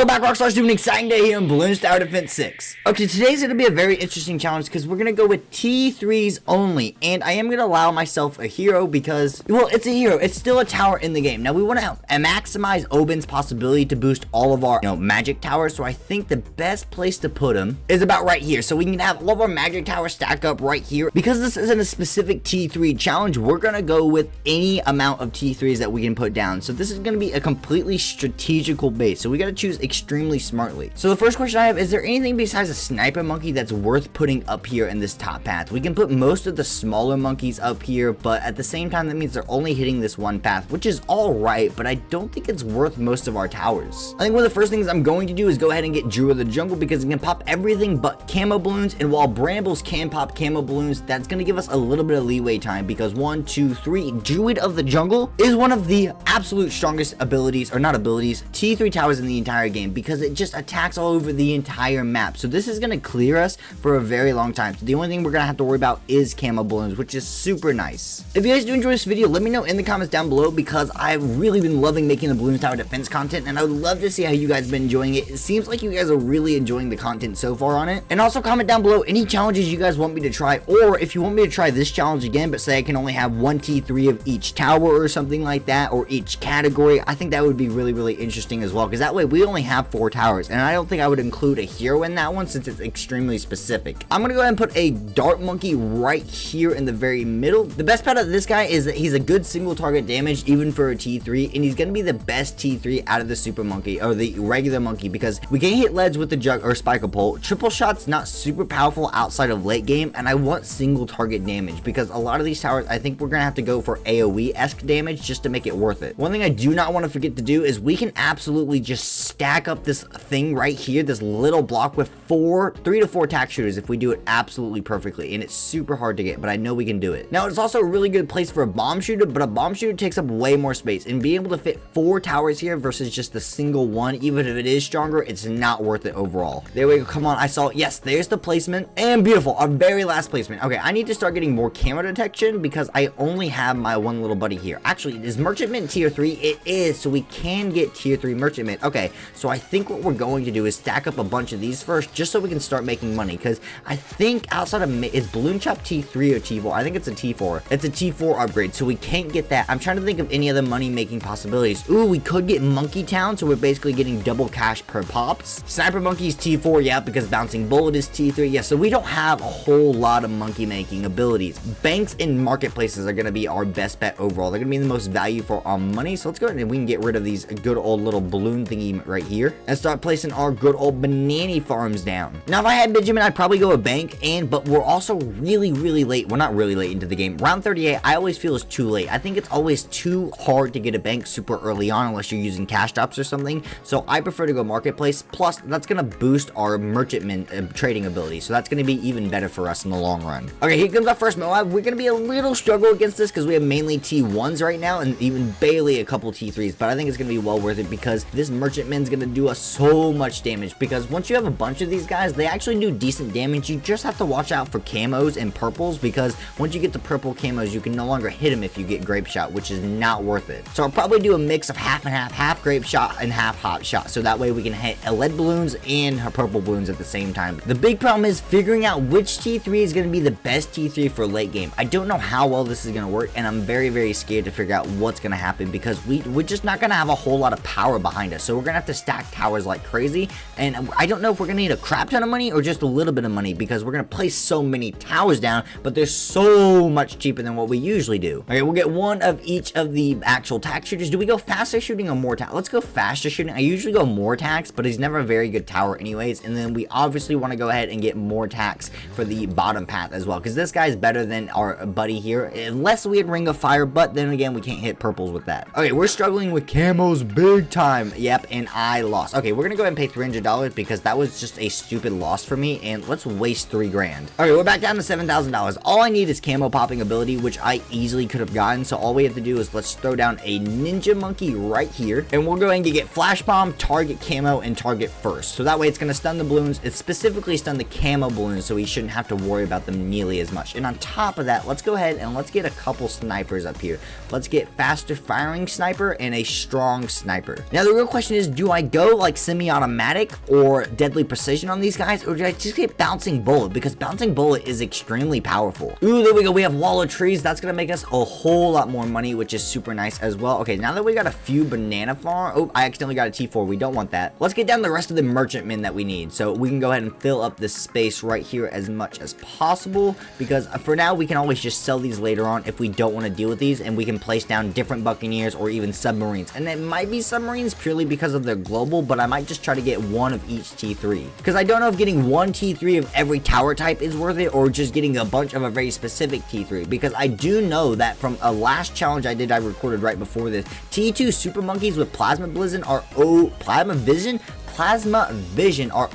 Welcome back, Rockstars, to an exciting day here in Bloons Tower Defense 6. Okay, today's going to be a very interesting challenge because we're going to go with T3s only. And I am going to allow myself a hero because, well, it's a hero. It's still a tower in the game. Now, we want to maximize Oben's possibility to boost all of our, magic towers. So I think the best place to put him is about right here. So we can have all of our magic towers stacked up right here. Because this isn't a specific T3 challenge, we're going to go with any amount of T3s that we can put down. So this is going to be a completely strategical base. So we got to choose extremely smartly. So the first question I have, is there anything besides a sniper monkey that's worth putting up here in this top path? We can put most of the smaller monkeys up here, but at the same time, that means they're only hitting this one path, which is all right, but I don't think it's worth most of our towers. I think one of the first things I'm going to do is go ahead and get Druid of the Jungle because it can pop everything but camo balloons, and while Brambles can pop camo balloons, that's going to give us a little bit of leeway time because 1, 2, 3, Druid of the Jungle is one of the absolute strongest abilities, or not abilities, T3 towers in the entire game because it just attacks all over the entire map. So this is going to clear us for a very long time. So the only thing we're going to have to worry about is camo balloons, which is super nice. If you guys do enjoy this video, let me know in the comments down below because I've really been loving making the Bloons Tower Defense content, and I would love to see how you guys have been enjoying it. It seems like you guys are really enjoying the content so far on it. And also comment down below any challenges you guys want me to try, or if you want me to try this challenge again, but say I can only have one T3 of each tower or something like that, or each category. I think that would be really interesting as well, because that way we only have 4 towers, and I don't think I would include a hero in that one since it's extremely specific. I'm gonna go ahead and put a dart monkey right here in the very middle. The best part of this guy is that he's a good single target damage even for a T3, and he's gonna be the best T3 out of the super monkey or the regular monkey because we can hit leads with the jug or spiker pole. Triple shot's not super powerful outside of late game, and I want single target damage because a lot of these towers I think we're gonna have to go for AoE-esque damage just to make it worth it. One thing I do not want to forget to do is we can absolutely just stack up this thing right here, this little block with 3 to 4 tack shooters if we do it absolutely perfectly, and it's super hard to get, but I know we can do it. Now, it's also a really good place for a bomb shooter, but a bomb shooter takes up way more space, and being able to fit 4 towers here versus just the single one, even if it is stronger, it's not worth it overall. There we go. Come on, I saw it. Yes, there's the placement, and beautiful, our very last placement. Okay, I need to start getting more camera detection because I only have my one little buddy here. Actually, is merchantman tier 3? It is, so we can get tier 3 merchantman. Okay, so I think what we're going to do is stack up a bunch of these first just so we can start making money, because I think outside of is balloon chop T3 or T4? I think it's a T4. It's a T4 upgrade, so we can't get that. I'm trying to think of any other money making possibilities. Ooh, we could get Monkey Town, so we're basically getting double cash per pops. Sniper Monkey's T4, yeah, because Bouncing Bullet is T3. Yeah, so we don't have a whole lot of monkey making abilities. Banks and marketplaces are going to be our best bet overall. They're going to be the most value for our money, so let's go ahead and we can get rid of these good old little balloon thingy right here and start placing our good old banana farms down. Now, if I had Benjamin, I'd probably go a bank, but we're also really late. We're not really late into the game. Round 38, I always feel is too late. I think it's always too hard to get a bank super early on unless you're using cash drops or something, so I prefer to go marketplace. Plus, that's going to boost our merchantman trading ability, so that's going to be even better for us in the long run. Okay, here comes our first Moab. We're going to be a little struggle against this because we have mainly T1s right now and even barely a couple T3s, but I think it's going to be well worth it because this merchantman's going to do us so much damage, because once you have a bunch of these guys, they actually do decent damage. You just have to watch out for camos and purples, because once you get the purple camos, you can no longer hit them if you get grape shot, which is not worth it. So I'll probably do a mix of half and half grape shot and half hot shot, so that way we can hit lead balloons and purple balloons at the same time. The big problem is figuring out which T3 is going to be the best T3 for late game. I don't know how well this is going to work, and I'm very scared to figure out what's going to happen because we're just not going to have a whole lot of power behind us, so we're going to have to stack towers like crazy, and I don't know if we're going to need a crap ton of money or just a little bit of money because we're going to place so many towers down, but they're so much cheaper than what we usually do. Okay, we'll get one of each of the actual tack shooters. Do we go faster shooting or more tack? Let's go faster shooting. I usually go more tacks, but he's never a very good tower anyways, and then we obviously want to go ahead and get more tacks for the bottom path as well, because this guy's better than our buddy here, unless we had Ring of Fire, but then again, we can't hit purples with that. Okay, we're struggling with camos big time. Yep, and I lost. Okay, we're gonna go ahead and pay $300 because that was just a stupid loss for me, and let's waste $3 grand. Okay, we're back down to $7,000. All I need is camo popping ability, which I easily could have gotten, so all we have to do is let's throw down a ninja monkey right here, and we're going to get flash bomb, target camo, and target first, so that way it's going to stun the balloons. It's specifically stun the camo balloons, so we shouldn't have to worry about them nearly as much. And on top of that, let's go ahead and let's get a couple snipers up here. Let's get faster firing sniper and a strong sniper. Now the real question is, do I go like semi-automatic or deadly precision on these guys, or do I just get bouncing bullet? Because bouncing bullet is extremely powerful. Ooh, there we go. We have wall of trees. That's gonna make us a whole lot more money, which is super nice as well. Okay, now that we got a few banana farm. Oh, I accidentally got a T4. We don't want that. Let's get down the rest of the merchantmen that we need. So we can go ahead and fill up this space right here as much as possible, because for now we can always just sell these later on if we don't want to deal with these, and we can place down different buccaneers or even submarines. And it might be submarines purely because of their global, but I might just try to get one of each T3, because I don't know if getting one T3 of every tower type is worth it, or just getting a bunch of a very specific T3, because I do know that from a last challenge I recorded right before this, T2 super monkeys with plasma vision are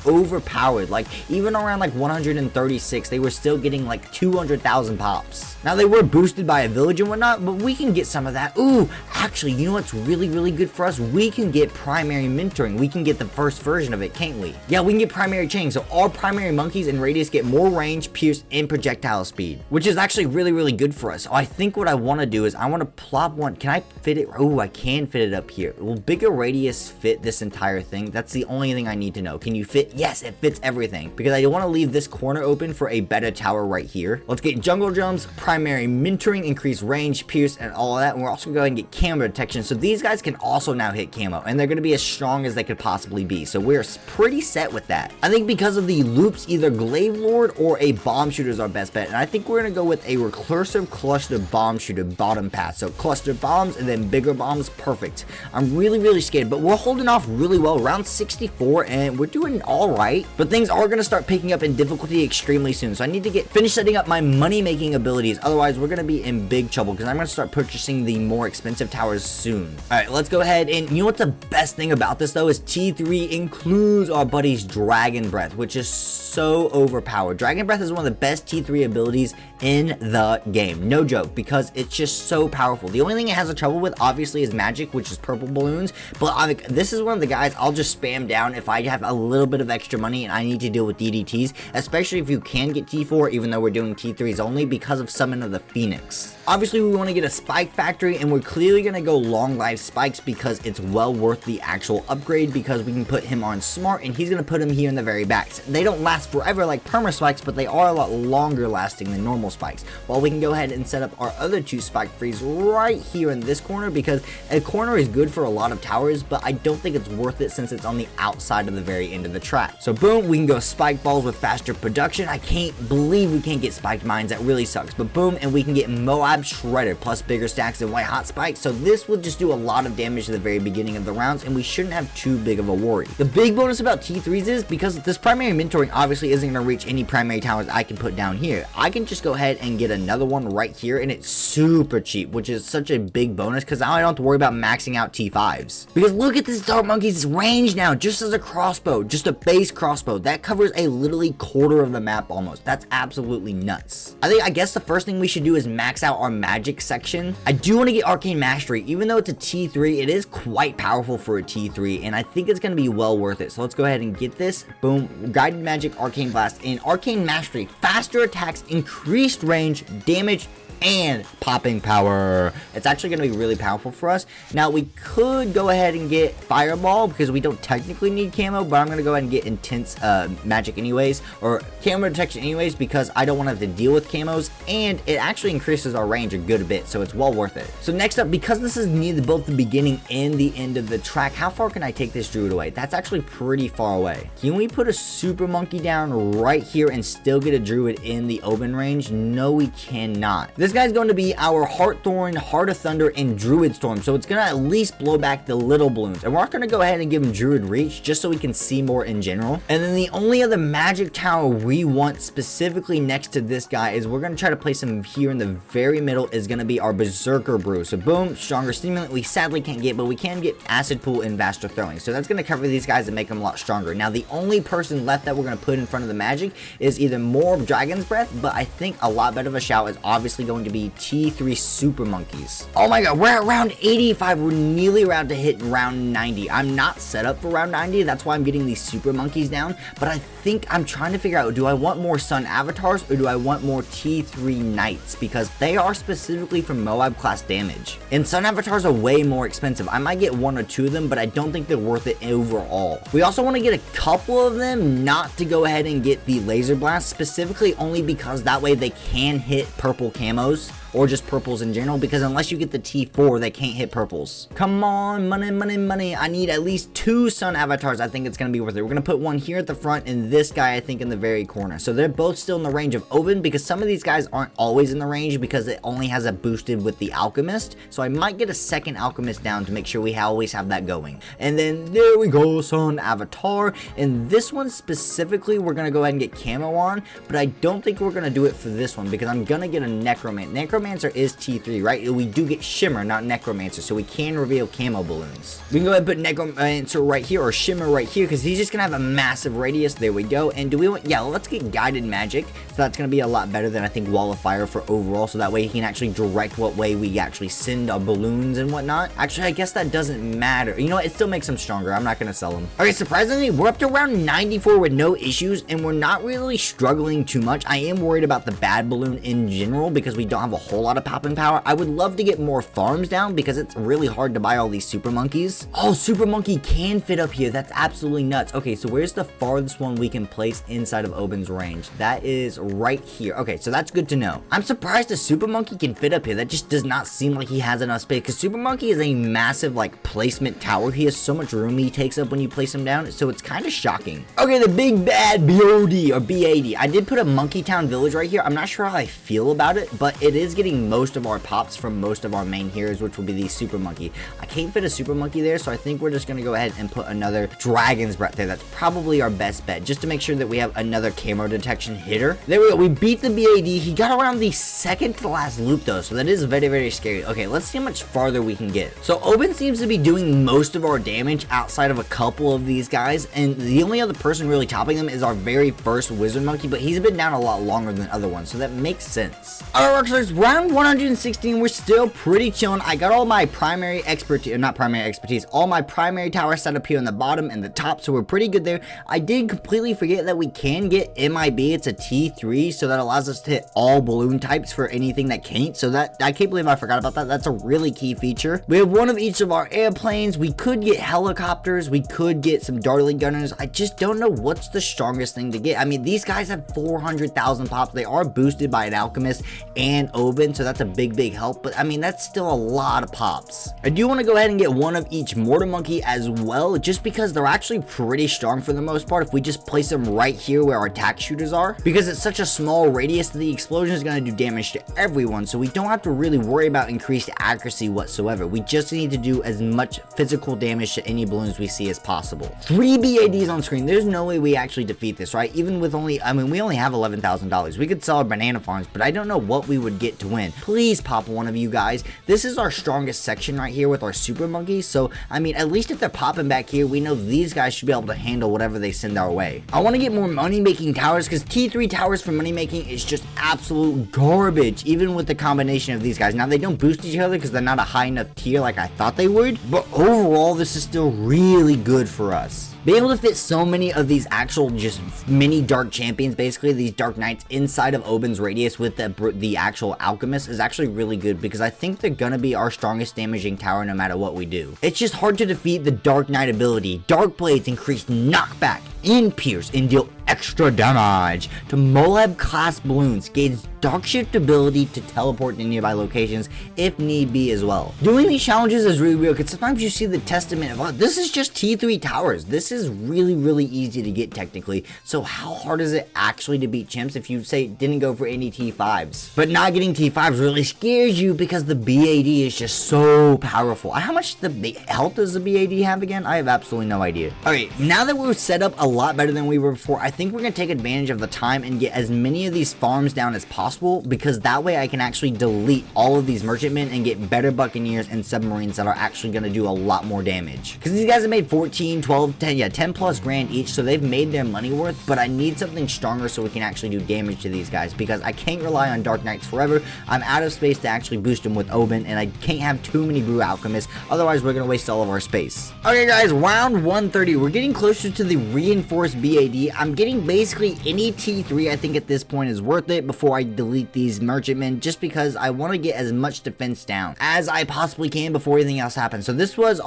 overpowered. Like, even around like 136, they were still getting like 200,000 pops. Now, they were boosted by a village and whatnot, but we can get some of that. Ooh, actually, you know what's really, really good for us? We can get primary mentoring. We can get the first version of it, can't we? Yeah, we can get primary chain. So our primary monkeys and radius get more range, pierce, and projectile speed, which is actually really, really good for us. So I think what I want to do is I want to plop one. Can I fit it? Oh, I can fit it up here. Will bigger radius fit this entire thing? That's the only thing I need to know. Can you fit? Yes, it fits everything, because I want to leave this corner open for a better tower right here. Let's get jungle drums, primary mentoring, increase range, pierce, and all of that. And we're also going to go ahead and get camo detection, so these guys can also now hit camo, and they're going to be as strong as they could possibly be. So we're pretty set with that. I think because of the loops, either glaive lord or a bomb shooter is our best bet, and I think we're going to go with a recursive cluster bomb shooter bottom path. So cluster bombs and then bigger bombs. Perfect. I'm really, really scared, but we're holding off really well. Round 64, and we're doing all right, but things are going to start picking up in difficulty extremely soon. So I need to finish setting up my money making abilities. Otherwise, we're going to be in big trouble, because I'm going to start purchasing the more expensive towers soon. All right, let's go ahead. And you know what's the best thing about this though is T3 includes our buddy's Dragon Breath, which is so overpowered. Dragon Breath is one of the best T3 abilities in the game. No joke, because it's just so powerful. The only thing it has a trouble with obviously is magic, which is purple balloons, but this is one of the guys I'll just spam down if I have a little bit of extra money and I need to deal with DDTs, especially if you can get T4, even though we're doing T3s only because of Summon of the Phoenix. Obviously, we want to get a spike factory, and we're clearly going to go long life spikes because it's well worth the actual upgrade, because we can put him on smart, and he's going to put him here in the very back. They don't last forever like perma spikes, but they are a lot longer lasting than normal spikes. While we can go ahead and set up our other two spike frees right here in this corner, because a corner is good for a lot of towers, but I don't think it's worth it since it's on the outside of the very end of the track. So boom, we can go spike balls with faster production. I can't believe we can't get spiked mines. That really sucks. But boom, and we can get Moab Shredder plus bigger stacks and white hot spikes. So this will just do a lot of damage at the very beginning of the rounds, and we shouldn't have too big of a worry. The big bonus about T3s is, because this primary mentoring obviously isn't going to reach any primary towers I can put down here, I can just go ahead and get another one right here, and it's super cheap, which is such a big bonus, because now I don't have to worry about maxing out T5s. Because look at this Dark Monkey's range now, just as a crossbow, just a base crossbow. That covers a literally quarter of the map almost. That's absolutely nuts. I guess the first thing we should do is max out our magic section. I do want to get Arcane Mastery. Even though it's a T3, it is quite powerful for a T3, and I think it's going to be well worth it. So let's go ahead and get this. Boom. Guided Magic, Arcane Blast, and Arcane Mastery. Faster attacks, increased range, damage, and popping power. It's actually going to be really powerful for us. Now, we could go ahead and get Fireball, because we don't technically need camo, but I'm going to go ahead and get Intense Magic anyways, or Camo Detection anyways, because I don't want to have to deal with camos, and it actually increases our range a good bit, so it's well worth it. So next up, because this is near both the beginning and the end of the track, how far can I take this druid away? That's actually pretty far away. Can we put a super monkey down right here and still get a druid in the open range? No, we cannot. This guy's going to be our Heartthorn, Heart of Thunder, and Druid Storm, so it's going to at least blow back the little balloons. And we're going to go ahead and give him Druid Reach, just so we can see more in general. And then the only other magic tower we want specifically next to this guy is we're going to try to place him here in the very middle, is going to be our Berserker Brew. So boom, stronger stimulant we sadly can't get, but we can get Acid Pool and Vaster Throwing. So that's going to cover these guys and make them a lot stronger. Now, the only person left that we're going to put in front of the magic is either more of Dragon's Breath, but I think a lot better of a shout is obviously going going to be T3 Super Monkeys. Oh my god, we're at round 85. We're nearly around to hit round 90. I'm not set up for round 90. That's why I'm getting these Super Monkeys down. But I think I'm trying to figure out, do I want more Sun Avatars or do I want more T3 Knights? Because they are specifically for Moab class damage. And Sun Avatars are way more expensive. I might get 1 or 2 of them, but I don't think they're worth it overall. We also want to get a couple of them, not to go ahead and get the Laser Blast, specifically only because that way they can hit purple camos. Or just purples in general, because unless you get the T4, they can't hit purples. Come on, money, money, money. I need at least 2 Sun Avatars. I think it's going to be worth it. We're going to put one here at the front and this guy, I think, in the very corner. So they're both still in the range of Oben, because some of these guys aren't always in the range because it only has a boosted with the Alchemist. So I might get a second Alchemist down to make sure we always have that going. And then there we go, Sun Avatar. And this one specifically, we're going to go ahead and get camo on, but I don't think we're going to do it for this one because I'm going to get a Necromancer. Necromancer is T3, right? We do get Shimmer, not Necromancer, so we can reveal camo balloons. We can go ahead and put Necromancer right here, or Shimmer right here, because he's just gonna have a massive radius. There we go. And do we want, yeah, let's get Guided Magic, so that's gonna be a lot better than I think Wall of Fire for overall, so that way he can actually direct what way we actually send our balloons and whatnot. Actually, I guess that doesn't matter. You know what? It still makes him stronger. I'm not gonna sell him. Okay, surprisingly, we're up to around 94 with no issues, and we're not really struggling too much. I am worried about the bad balloon in general because we don't have a whole lot of popping power. I would love to get more farms down because it's really hard to buy all these Super Monkeys. Oh, Super Monkey can fit up here. That's absolutely nuts. Okay, so where's the farthest one we can place inside of Oben's range? That is right here. Okay, so that's good to know. I'm surprised a Super Monkey can fit up here. That just does not seem like he has enough space because Super Monkey is a massive like placement tower. He has so much room he takes up when you place him down, so it's kind of shocking. Okay, the big bad BOD or BAD. I did put a Monkey Town village right here. I'm not sure how I feel about it, but it is getting most of our pops from most of our main heroes, which will be the Super Monkey. I can't fit a Super Monkey there, so I think we're just going to go ahead and put another Dragon's Breath there. That's probably our best bet, just to make sure that we have another camo detection hitter. There we go. We beat the BAD. He got around the second to last loop, though, so that is very, very scary. Okay, let's see how much farther we can get. So Oben seems to be doing most of our damage outside of a couple of these guys, and the only other person really topping them is our very first Wizard Monkey, but he's been down a lot longer than other ones, so that makes sense. Alright, Rockstars, round 116, we're still pretty chilling. I got all my primary expertise, not primary expertise, all my primary towers set up here on the bottom and the top, so we're pretty good there. I did completely forget that we can get MIB. It's a T3, so that allows us to hit all balloon types for anything that can't, so that, I can't believe I forgot about that. That's a really key feature. We have one of each of our airplanes. We could get helicopters. We could get some Dartling Gunners. I just don't know what's the strongest thing to get. I mean, these guys have 400,000 pops. They are boosted by an Alchemist and Oben, so that's a big help, but I mean, that's still a lot of pops. I do want to go ahead and get one of each Mortar Monkey as well, just because they're actually pretty strong for the most part if we just place them right here where our attack shooters are, because it's such a small radius that the explosion is going to do damage to everyone, so we don't have to really worry about increased accuracy whatsoever. We just need to do as much physical damage to any balloons we see as possible. 3 BADs on screen. There's no way we actually defeat this, right? Even with only, I mean, we only have $11,000. We could sell our banana farms, but I don't know what we would get to win. Please pop one of you guys. This is our strongest section right here with our Super Monkeys, so I mean, at least if they're popping back here, we know these guys should be able to handle whatever they send our way. I want to get more money making towers because T3 towers for money making is just absolute garbage, even with the combination of these guys. Now, they don't boost each other because they're not a high enough tier like I thought they would, but overall, this is still really good for us. Being able to fit so many of these actual just mini dark champions, basically these dark knights inside of Oben's radius with the actual alchemist is actually really good because I think they're gonna be our strongest damaging tower no matter what we do. It's just hard to defeat the dark knight ability. Dark blades increase knockback and pierce and deal extra damage to Moab class balloons, gains dark shift ability to teleport to nearby locations if need be as well. Doing these challenges is really real because sometimes you see the testament of, oh, this is just T3 towers. This is really easy to get technically. So how hard is it actually to beat chimps if you say didn't go for any T5s? But not getting T5s really scares you because the BAD is just so powerful. How much the health does the BAD have again? I have absolutely no idea. Alright, now that we're set up a lot better than we were before, I think we're going to take advantage of the time and get as many of these farms down as possible possible, because that way I can actually delete all of these merchantmen and get better buccaneers and submarines that are actually going to do a lot more damage. Because these guys have made 14, 12, 10, yeah, 10 plus grand each, so they've made their money worth, but I need something stronger so we can actually do damage to these guys, because I can't rely on Dark Knights forever. I'm out of space to actually boost them with Oban, and I can't have too many Brew Alchemists, otherwise we're going to waste all of our space. Okay guys, round 130, we're getting closer to the reinforced BAD. I'm getting basically any T3 I think at this point is worth it before I delete these merchantmen, just because I want to get as much defense down as I possibly can before anything else happens. So this was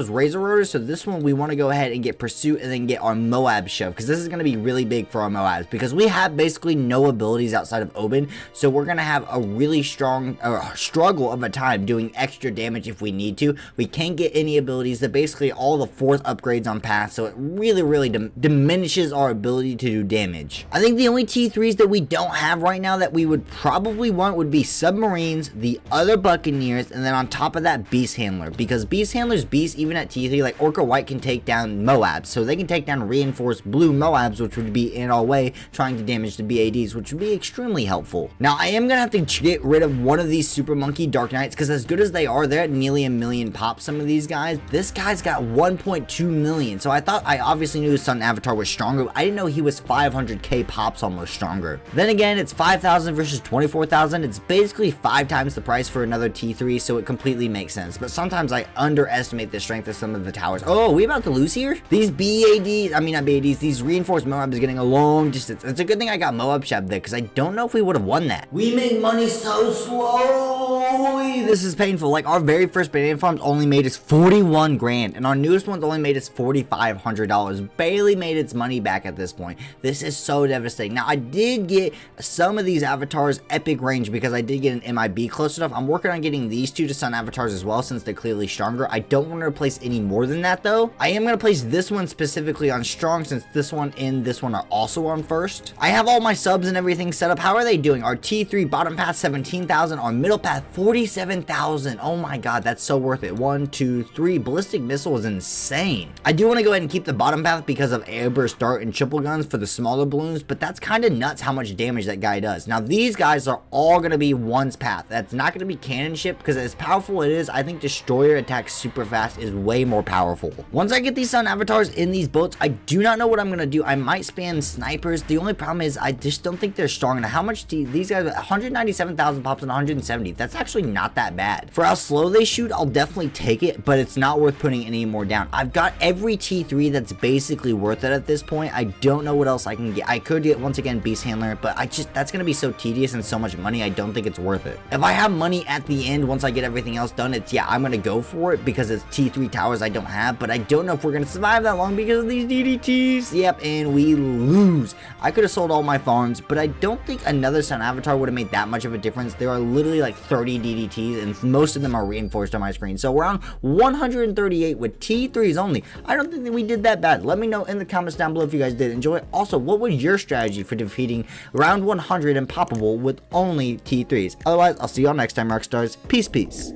Razor Rotors, so this one we want to go ahead and get Pursuit and then get our Moab Shove, because this is going to be really big for our Moabs, because we have basically no abilities outside of Oban, so we're going to have a really strong struggle of a time doing extra damage if we need to. We can't get any abilities. They're basically all the 4th upgrades on path, so it really diminishes our ability to do damage. I think the only T3s that we don't have right now that we would probably want would be submarines, the other buccaneers, and then on top of that, Beast Handler, because Beast Handler's beast, even at T3, like Orca White can take down Moabs, so they can take down reinforced blue Moabs, which would be in our way trying to damage the BADs, which would be extremely helpful. Now I am gonna have to get rid of one of these Super Monkey Dark Knights, because as good as they are, they're at nearly 1 million pop. Some of these guys, this guy's got 1.2 million, so I thought, I obviously knew his Sun Avatar was stronger, but I didn't know he was 500k pops almost stronger. Then again, it's 5,000 versus 24,000. It's basically 5 times the price for another T3, so it completely makes sense. But sometimes I underestimate the strength of some of the towers. Oh, we about to lose here? These BADs, I mean not BADs, these reinforced Moabs getting a long distance. It's a good thing I got Moab Shab there, because I don't know if we would have won that. We make money so slowly. This is painful. Like, our very first banana farms only made us 41 grand, and our newest ones only made us $4,500. Barely made its money back at this point. This is so devastating. Now, I did get some of these avatars epic range, because I did get an MIB close enough. I'm working on getting these 2 to Sun avatars as well, since they're clearly stronger. I don't want to replace any more than that though. I am going to place this one specifically on strong, since this one and this one are also on first. I have all my subs and everything set up. How are they doing? Our T3 bottom path 17,000, our middle path 47,000. Oh my god, that's so worth it. 1, 2, 3. Ballistic missile is insane. I do want to go ahead and keep the bottom path because of airburst dart and triple guns for the smaller balloons, but that's kind of nuts how much damage that guy does. Now these guys are all going to be one's path. That's not going to be cannon ship, because as powerful it is, I think destroyer attacks super fast is way more powerful. Once I get these Sun avatars in these boats, I do not know what I'm going to do. I might spam snipers. The only problem is I just don't think they're strong enough. How much do these guys, 197,000 pops and 170. That's actually not that bad. For how slow they shoot, I'll definitely take it, but it's not worth putting any more down. I've got every T3 that's basically worth it at this point. I don't know what else I can get. I could get, once again, Beast Handler, but that's going to be so tedious and so much money, I don't think it's worth it. If I have money at the end, once I get everything else done, yeah, I'm going to go for it, because it's T3 towers I don't have, but I don't know if we're going to survive that long because of these DDTs. Yep, and we lose. I could have sold all my farms, but I don't think another Sun Avatar would have made that much of a difference. There are literally like 30 DDTs, and most of them are reinforced on my screen. So around 138 with T3s only. I don't think that we did that bad. Let me know in the comments down below if you guys did enjoy it. Also, what was your strategy for defeating round 100 unpoppable with only T3s? Otherwise, I'll see y'all next time, Rockstars. Peace.